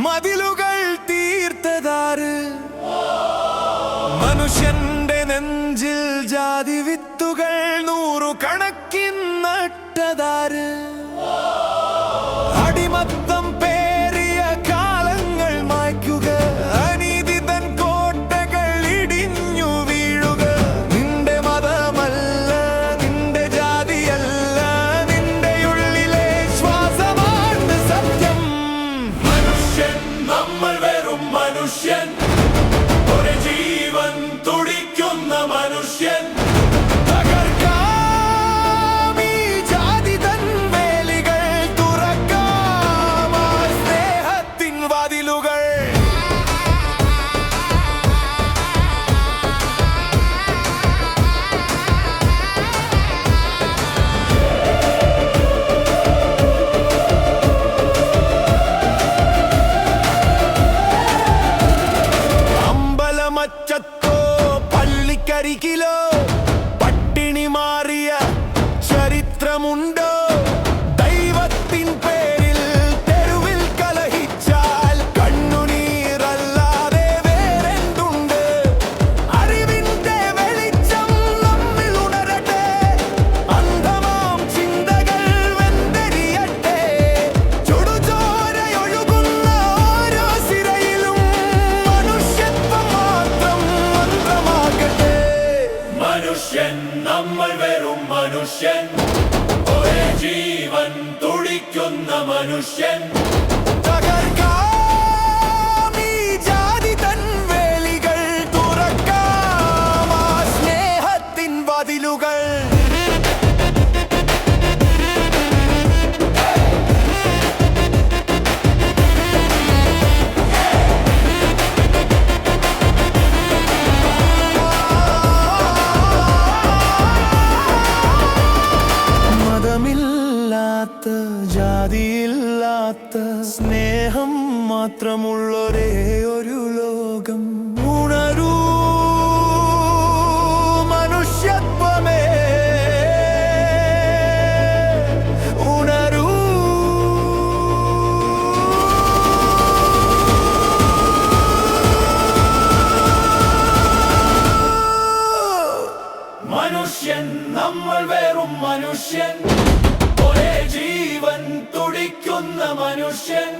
മതിലുകൾ തീർത്തതാര്? മനുഷ്യന്റെ നെഞ്ചിൽ ജാതി വിത്തുകൾ 100 കണക്കിൻ നട്ടതാര്? അടിമത്തം പേറിയ കാലങ്ങൾ മായ്ക്കുക, അനീതി തൻ കോട്ടകൾ ഇടിഞ്ഞു വീഴുക. നിന്റെ മതമല്ല, നിന്റെ ജാതിയല്ല, നിന്റെ ഉള്ളിലെ ശ്വാസമാണ് സത്യം. മനുഷ്യൻ, നമ്മൾ വെറും മനുഷ്യൻ, ഒരു ജീവൻ തുടിക്കുന്ന മനുഷ്യൻ. അമ്പലമറ്റത്തോ പള്ളിക്കരികിലോ പട്ടിണി മാറിയ ചരിത്രമുണ്ടോ? ദൈവത്തിൻ പേരിൽ തെരുവിൽ കലഹിച്ചാൽ കണ്ണുനീരല്ലാതെ വേറെന്തുണ്ട്? അറിവിന്റെ വെളിച്ചം നമ്മിൽ ഉണരട്ടെ, അന്ധമാം ചിന്തകൾ വെന്തെരിയട്ടെ. ചുടുചോരയൊഴുകുന്ന ഓരോ സിരയിലും മനുഷ്യത്വം മാത്രം മന്ത്രമാകട്ടെ. മനുഷ്യൻ, നമ്മൾ വെറും മനുഷ്യൻ, ഒരേ ജീവൻ തുടിക്കുന്ന മനുഷ്യൻ. തകർക്കാം ഈ ജാതി തൻ വേലികൾ, തുറക്കാം ആ സ്നേഹത്തിൻ വാതിലുകൾ. മതമില്ലാത്ത, ജാതിയില്ലാത്ത, സ്നേഹം മാത്രമുള്ളൊരേ ഒരു ലോകം. ഉണരൂ മനുഷ്യത്വമേ, ഉണരൂ. മനുഷ്യൻ, നമ്മൾ വെറും മനുഷ്യൻ, ഒരേ ജീവൻ തുടിക്കുന്ന മനുഷ്യൻ.